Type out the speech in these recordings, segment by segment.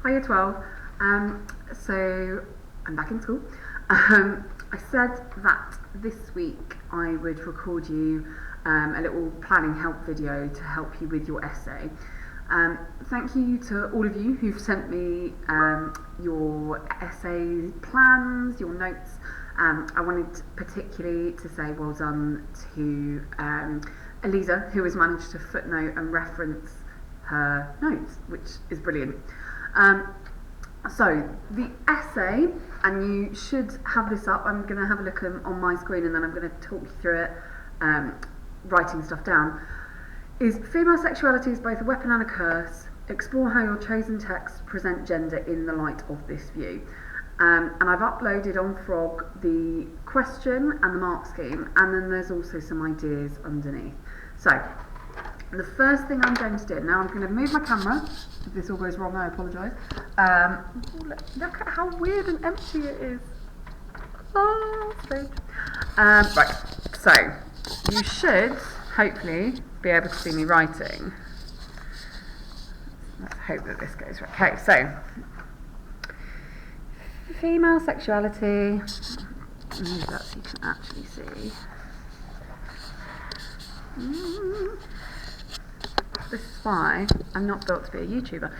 Hi, Year 12. So I'm back in school. I said that this week I would record you a little planning help video to help you with your essay. Thank you to all of you who've sent me your essay plans, your notes. I wanted particularly to say well done to Eliza, who has managed to footnote and reference her notes, which is brilliant. So the essay, and you should have this up, I'm going to have a look on my screen and then I'm going to talk you through it, writing stuff down, is female sexuality is both a weapon and a curse. Explore how your chosen texts present gender in the light of this view. And I've uploaded on Frog the question and the mark scheme, and then there's also some ideas underneath. So the first thing I'm going to do, now I'm going to move my camera. If this all goes wrong, I apologise. Look at how weird and empty it is. Oh, strange. Right, so you should hopefully be able to see me writing. Let's hope that this goes right. Okay, so female sexuality. Move that so you can actually see. This is why I'm not built to be a YouTuber.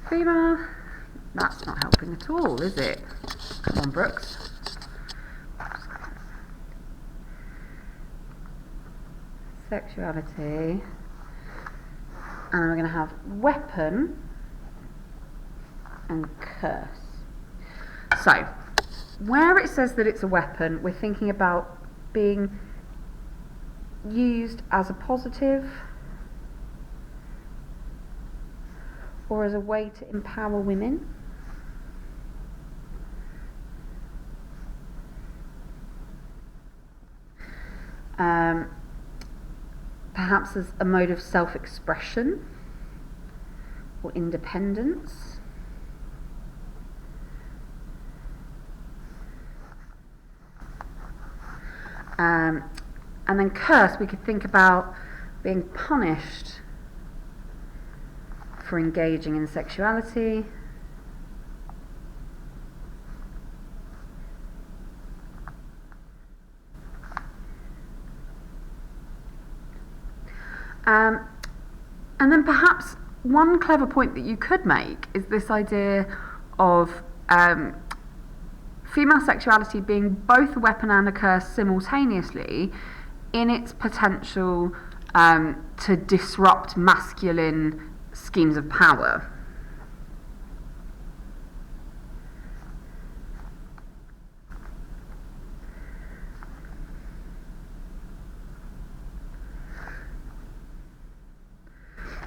Female, that's not helping at all, is it? Come on, Brooks. Sexuality. And we're going to have weapon and curse. So, where it says that it's a weapon, we're thinking about being used as a positive or as a way to empower women. Perhaps as a mode of self-expression or independence. And then curse, we could think about being punished for engaging in sexuality. And then perhaps one clever point that you could make is this idea of female sexuality being both a weapon and a curse simultaneously in its potential to disrupt masculine schemes of power.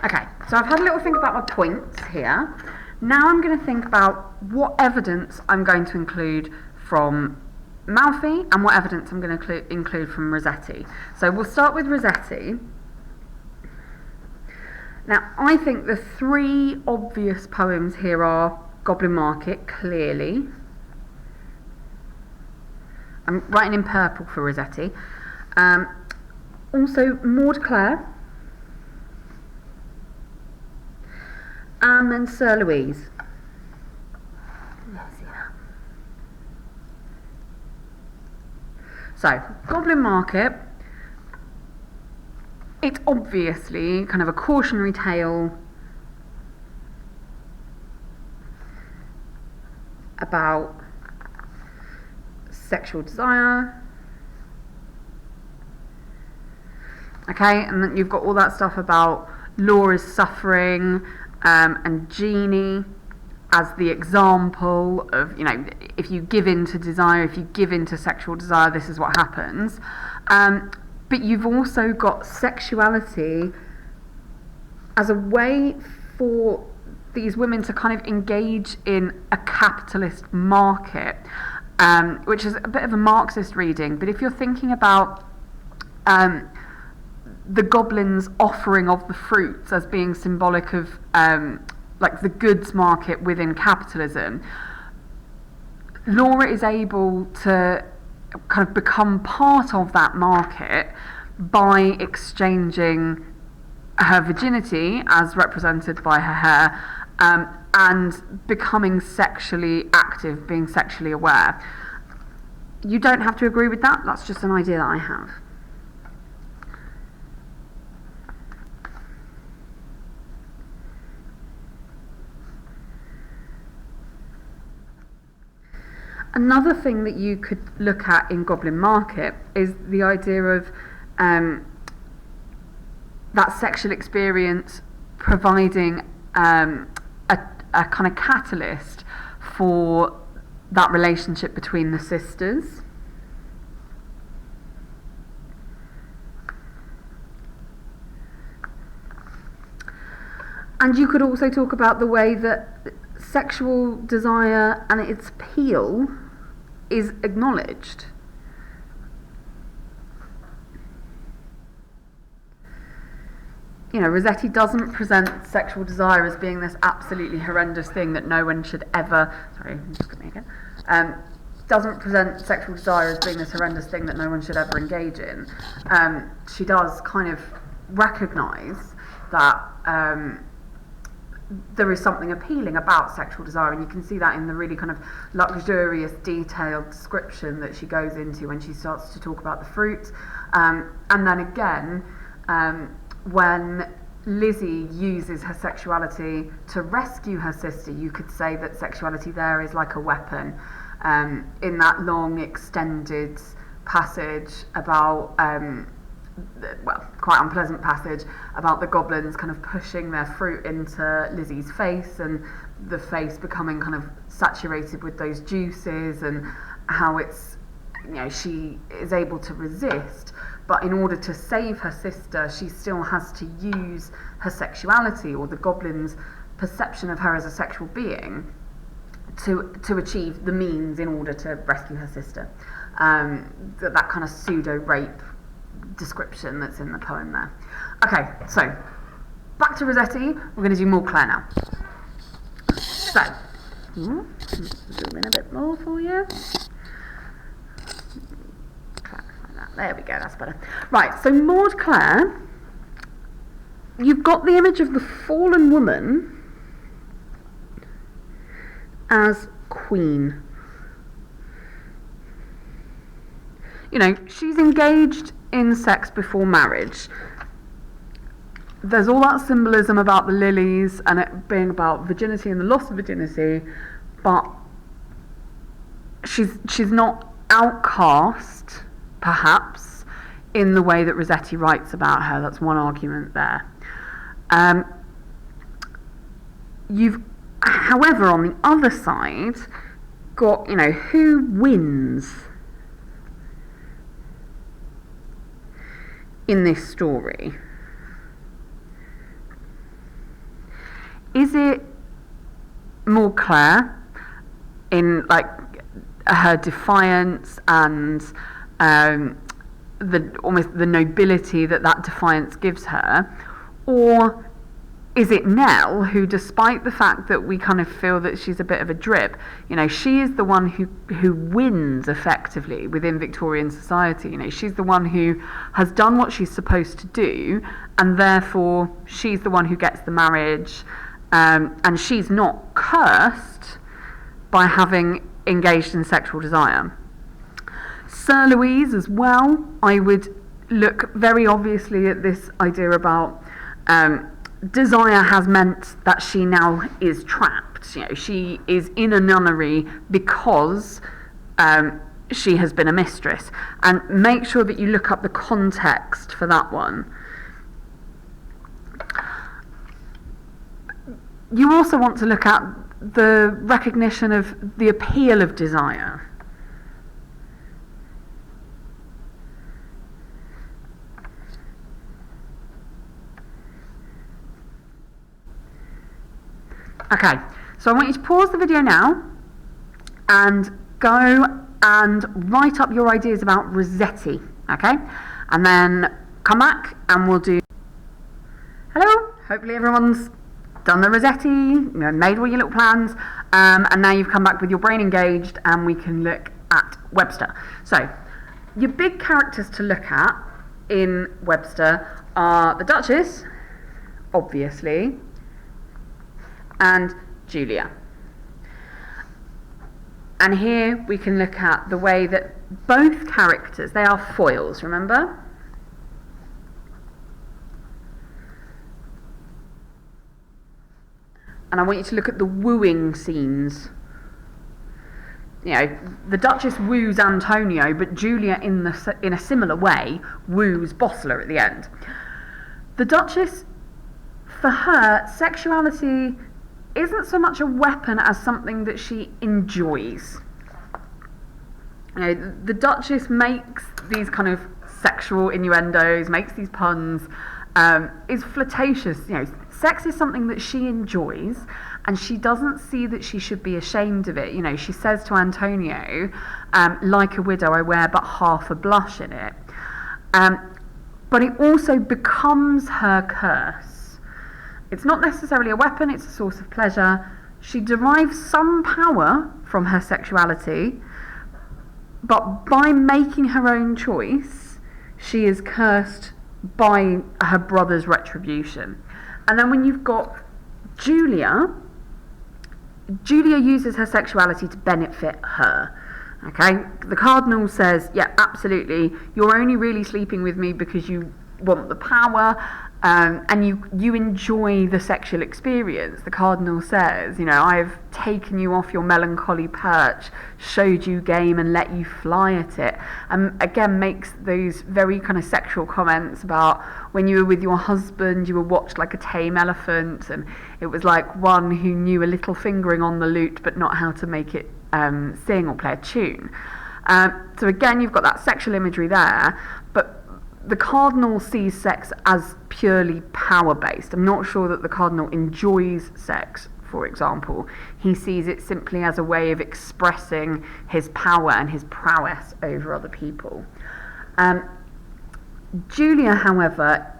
Okay, so I've had a little think about my points here. Now I'm going to think about what evidence I'm going to include from Malfi and what evidence I'm going to include from Rossetti. So we'll start with Rossetti. Now, I think the three obvious poems here are Goblin Market, clearly. I'm writing in purple for Rossetti. Also, Maud Clare. And then Sir Louise. Let's see that. So, Goblin Market. It's obviously kind of a cautionary tale about sexual desire. Okay, and then you've got all that stuff about Laura's suffering and Jeannie as the example of, if you give in to desire, if you give in to sexual desire, this is what happens. But you've also got sexuality as a way for these women to kind of engage in a capitalist market, which is a bit of a Marxist reading. But if you're thinking about the goblins' offering of the fruits as being symbolic of like the goods market within capitalism, Laura is able to kind of become part of that market by exchanging her virginity, as represented by her hair, and becoming sexually active, being sexually aware. You don't have to agree with that, that's just an idea that I have. Another thing that you could look at in Goblin Market is the idea of that sexual experience providing a kind of catalyst for that relationship between the sisters. And you could also talk about the way that sexual desire and its appeal is acknowledged. You know, Rossetti doesn't present sexual desire as being this absolutely horrendous thing that no one should ever, doesn't present sexual desire as being this horrendous thing that no one should ever engage in. She does kind of recognise that there is something appealing about sexual desire, and you can see that in the really kind of luxurious, detailed description that she goes into when she starts to talk about the fruit. And then again, when Lizzie uses her sexuality to rescue her sister, you could say that sexuality there is like a weapon. In that long, extended passage about quite unpleasant passage about the goblins kind of pushing their fruit into Lizzie's face, and the face becoming kind of saturated with those juices, and how it's, you know, she is able to resist, but in order to save her sister she still has to use her sexuality, or the goblins' perception of her as a sexual being, to achieve the means in order to rescue her sister. That kind of pseudo-rape description that's in the poem there. Okay, so back to Rossetti. We're going to do more Claire now. So, zoom in a bit more for you. There we go, that's better. Right, so Maud Clare, you've got the image of the fallen woman as queen. You know, she's engaged in sex before marriage. There's all that symbolism about the lilies and it being about virginity and the loss of virginity, but she's not outcast, perhaps, in the way that Rossetti writes about her. That's one argument there. You've, however, on the other side, got, you know, who wins in this story? Is it Maud Clare in like her defiance and almost the nobility that defiance gives her, or is it Nell, who, despite the fact that we kind of feel that she's a bit of a drip, you know, she is the one who wins effectively within Victorian society. You know, she's the one who has done what she's supposed to do, and therefore she's the one who gets the marriage, and she's not cursed by having engaged in sexual desire. Sir Louise as well, I would look very obviously at this idea about desire has meant that she now is trapped. You know, she is in a nunnery because she has been a mistress, and make sure that you look up the context for that one. You also want to look at the recognition of the appeal of desire. Okay, so I want you to pause the video now and go and write up your ideas about Rossetti, okay? And then come back and we'll do... Hello, hopefully everyone's done the Rossetti, you know, made all your little plans, and now you've come back with your brain engaged and we can look at Webster. So, your big characters to look at in Webster are the Duchess, obviously, and Julia. And here we can look at the way that both characters, they are foils, remember? And I want you to look at the wooing scenes. You know, the Duchess woos Antonio, but Julia, in a similar way, woos Bossler at the end. The Duchess, for her, sexuality isn't so much a weapon as something that she enjoys. You know, the Duchess makes these kind of sexual innuendos, makes these puns, is flirtatious. You know, sex is something that she enjoys, and she doesn't see that she should be ashamed of it. You know, she says to Antonio, like a widow I wear but half a blush in it. But it also becomes her curse. It's not necessarily a weapon, it's a source of pleasure. She derives some power from her sexuality, but by making her own choice, she is cursed by her brother's retribution. And then when you've got Julia uses her sexuality to benefit her. Okay, the Cardinal says, yeah, absolutely, you're only really sleeping with me because you want the power, and you enjoy the sexual experience. The Cardinal says, you know, I've taken you off your melancholy perch, showed you game and let you fly at it, and again makes those very kind of sexual comments about when you were with your husband, you were watched like a tame elephant, and it was like one who knew a little fingering on the lute but not how to make it sing or play a tune. So again, you've got that sexual imagery there, but the Cardinal sees sex as purely power-based. I'm not sure that the Cardinal enjoys sex, for example. He sees it simply as a way of expressing his power and his prowess over other people. Julia, however,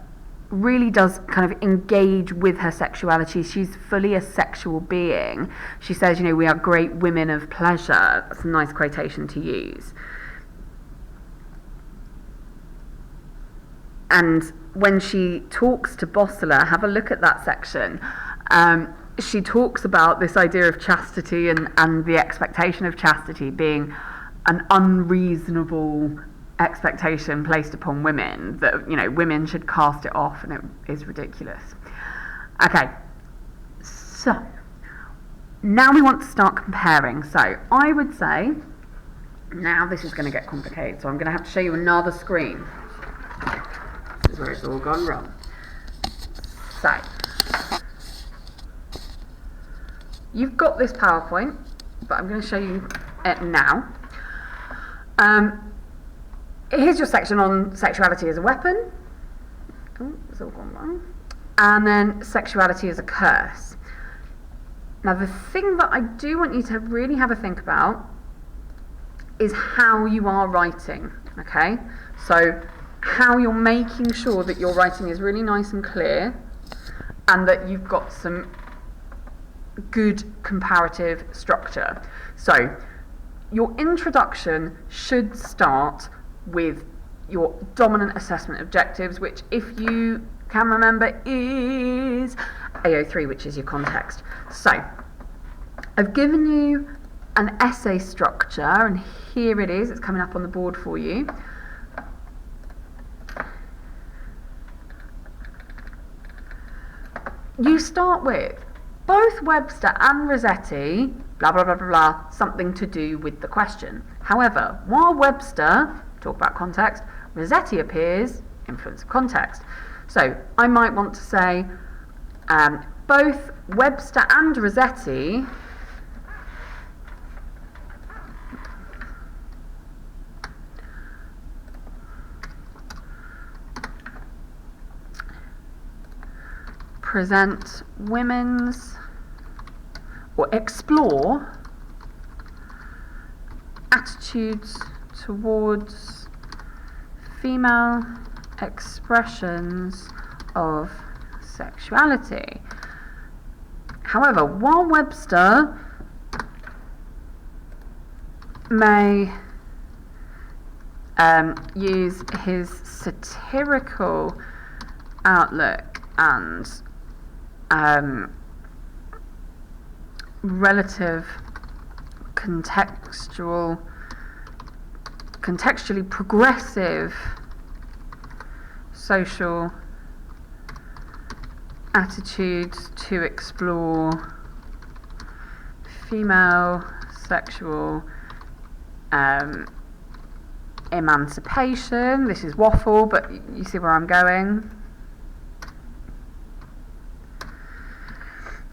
really does kind of engage with her sexuality. She's fully a sexual being. She says, you know, we are great women of pleasure. That's a nice quotation to use. And when she talks to Bossler, have a look at that section. She talks about this idea of chastity and the expectation of chastity being an unreasonable expectation placed upon women, that, you know, women should cast it off and it is ridiculous. Okay, so now we want to start comparing. So I would say, now this is going to get complicated, so I'm going to have to show you another screen. This is where it's all gone wrong. So you've got this PowerPoint, but I'm going to show you it now. Here's your section on sexuality as a weapon. Oh, it's all gone wrong. And then sexuality as a curse. Now, the thing that I do want you to really have a think about is how you are writing, okay? So, how you're making sure that your writing is really nice and clear and that you've got some good comparative structure. So, your introduction should start with your dominant assessment objectives, which, if you can remember, is AO3, which is your context. So I've given you an essay structure, and here it is. It's coming up on the board for you. You start with both Webster and Rossetti, blah, blah, blah, blah, blah, something to do with the question. However, while Webster talk about context, Rossetti appears influence of context. So I might want to say both Webster and Rossetti present women's, or explore attitudes towards female expressions of sexuality. However, while Webster may use his satirical outlook and relative contextually progressive social attitudes to explore female sexual emancipation. This is waffle, but you see where I'm going.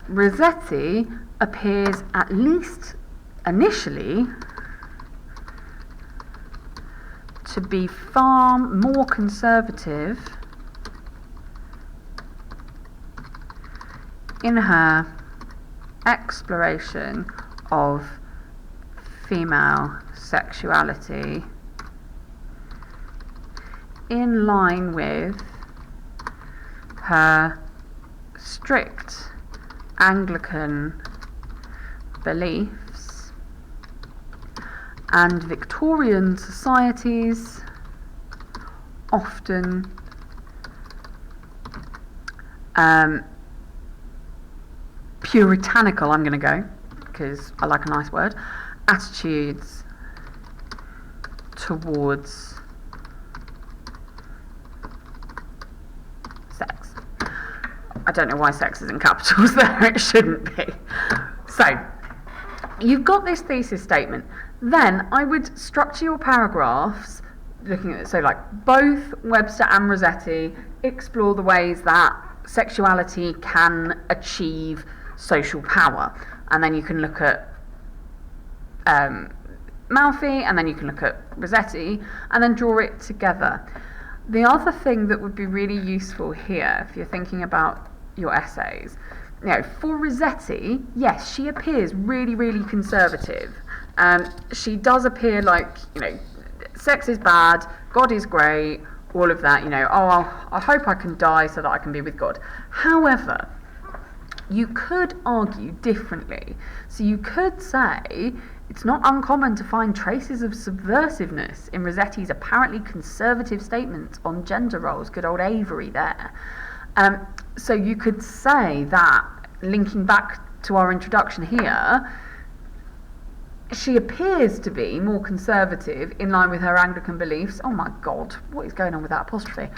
Rossetti appears, at least initially, to be far more conservative in her exploration of female sexuality, in line with her strict Anglican beliefs and Victorian societies often puritanical, I'm going to go because I like a nice word, attitudes towards sex. I don't know why sex is in capitals there, it shouldn't be. So, you've got this thesis statement. Then I would structure your paragraphs looking at it. So, like, both Webster and Rossetti explore the ways that sexuality can achieve social power. And then you can look at Malfi, and then you can look at Rossetti, and then draw it together. The other thing that would be really useful here, if you're thinking about your essays, you know, for Rossetti, yes, she appears really, really conservative. She does appear like, you know, sex is bad, God is great, all of that, you know, I hope I can die so that I can be with God. However, you could argue differently. So you could say it's not uncommon to find traces of subversiveness in Rossetti's apparently conservative statements on gender roles. Good old Avery there. So you could say that, linking back to our introduction here, she appears to be more conservative in line with her Anglican beliefs. Oh my God, what is going on with that apostrophe?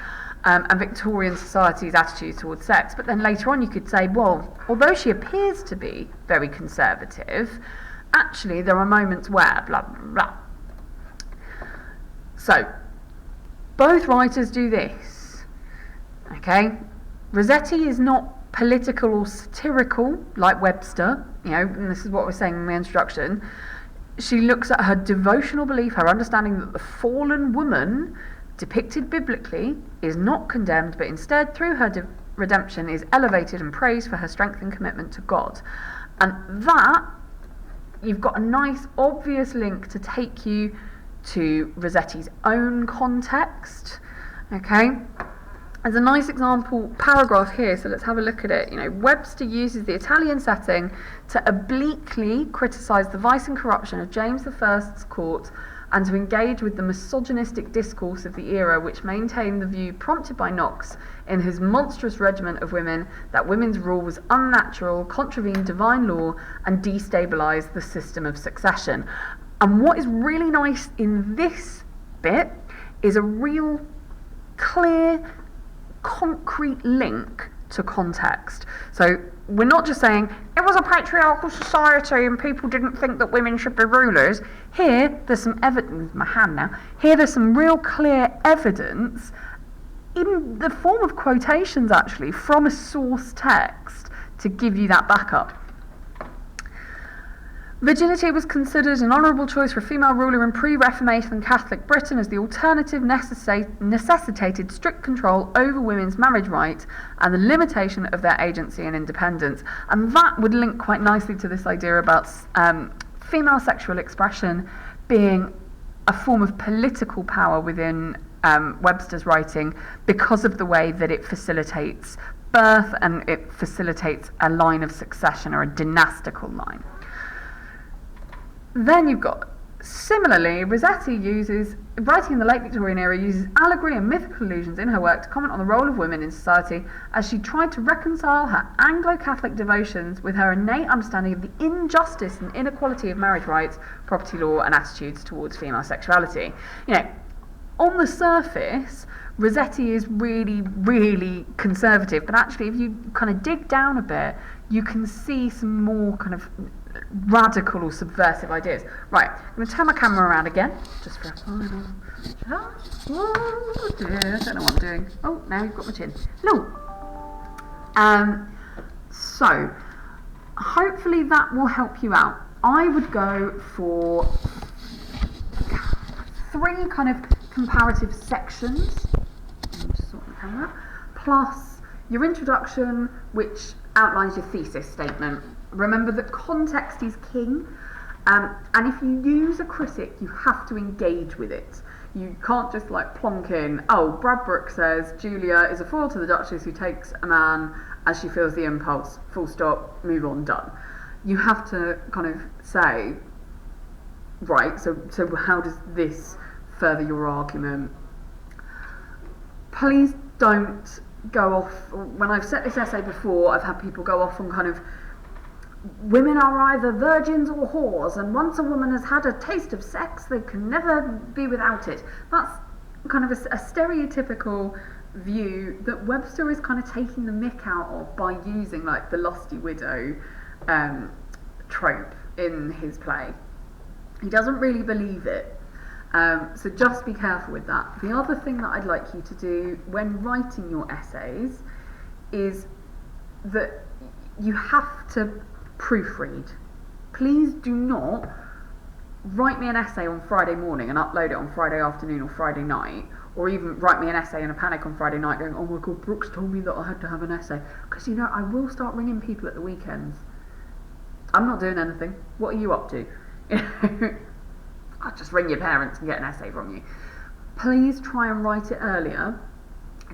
And Victorian society's attitude towards sex. But then later on you could say, well, although she appears to be very conservative, actually there are moments where blah, blah, blah. So, both writers do this. Okay? Rossetti is not political or satirical like Webster, you know, and this is what we're saying in the introduction. She looks at her devotional belief, her understanding that the fallen woman depicted biblically is not condemned, but instead through her redemption is elevated and praised for her strength and commitment to God. And that, you've got a nice obvious link to take you to Rossetti's own context. Okay, there's a nice example paragraph here, so let's have a look at it. You know, Webster uses the Italian setting to obliquely criticise the vice and corruption of James I's court and to engage with the misogynistic discourse of the era, which maintained the view prompted by Knox in his monstrous regiment of women that women's rule was unnatural, contravened divine law, and destabilised the system of succession. And what is really nice in this bit is a real clear, concrete link to context. So we're not just saying it was a patriarchal society and people didn't think that women should be rulers. Here there's some evidence, my hand now, here there's some real clear evidence in the form of quotations actually from a source text to give you that backup. Virginity was considered an honourable choice for a female ruler in pre-Reformation Catholic Britain, as the alternative necessitated strict control over women's marriage rights and the limitation of their agency and independence. And that would link quite nicely to this idea about female sexual expression being a form of political power within Webster's writing, because of the way that it facilitates birth and it facilitates a line of succession or a dynastical line. Then you've got Similarly, Rossetti writing in the late Victorian era, uses allegory and mythical allusions in her work to comment on the role of women in society as she tried to reconcile her Anglo-Catholic devotions with her innate understanding of the injustice and inequality of marriage rights, property law, and attitudes towards female sexuality. On the surface, Rossetti is really, really conservative, but actually if you kind of dig down a bit, you can see some more kind of radical or subversive ideas. Right, I'm going to turn my camera around again, just for a final... Oh dear, I don't know what I'm doing. Oh, now you've got my chin. Hello! So, hopefully that will help you out. I would go for 3 kind of comparative sections, just sort the camera, plus your introduction, which outlines your thesis statement. Remember that context is king, and if you use a critic, you have to engage with it. You can't just like plonk in, oh, Brad Brooke says Julia is a foil to the Duchess who takes a man as she feels the impulse, full stop, move on, done. You have to kind of say, right, so how does this further your argument? Please don't go off. When I've set this essay before, I've had people go off on kind of, women are either virgins or whores, and once a woman has had a taste of sex, they can never be without it. That's kind of a stereotypical view that Webster is kind of taking the mick out of by using like the lusty widow trope in his play. He doesn't really believe it. So just be careful with that. The other thing that I'd like you to do when writing your essays is that you have to proofread. Please do not write me an essay on Friday morning and upload it on Friday afternoon or Friday night, or even write me an essay in a panic on Friday night going, oh my god, Brooks told me that I had to have an essay. Because I will start ringing people at the weekends. I'm not doing anything. What are you up to? I'll just ring your parents and get an essay from you. Please try and write it earlier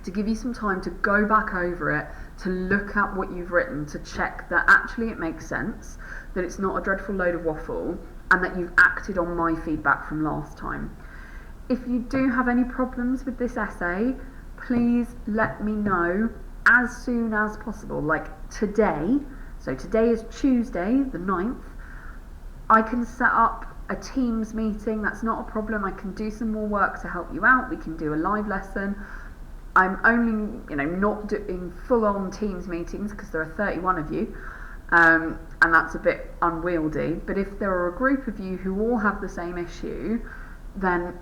to give you some time to go back over it, to look at what you've written, to check that actually it makes sense, that it's not a dreadful load of waffle, and that you've acted on my feedback from last time. If you do have any problems with this essay, please let me know as soon as possible, like today. So today is Tuesday the 9th. I can set up a Teams meeting, that's not a problem. I can do some more work to help you out. We can do a live lesson. I'm only, not doing full-on Teams meetings because there are 31 of you, and that's a bit unwieldy. But if there are a group of you who all have the same issue, then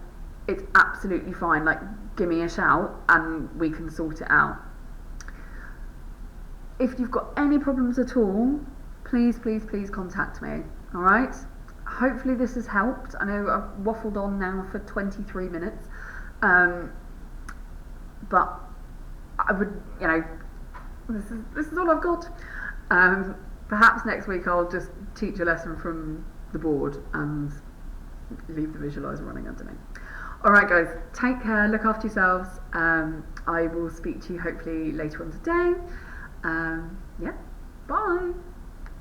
it's absolutely fine. Like, give me a shout and we can sort it out. If you've got any problems at all, please contact me. All right? Hopefully this has helped. I know I've waffled on now for 23 minutes. But I would, this is all I've got. Perhaps next week I'll just teach a lesson from the board and leave the visualizer running underneath. Alright guys, take care, look after yourselves. I will speak to you hopefully later on today. Yeah, bye.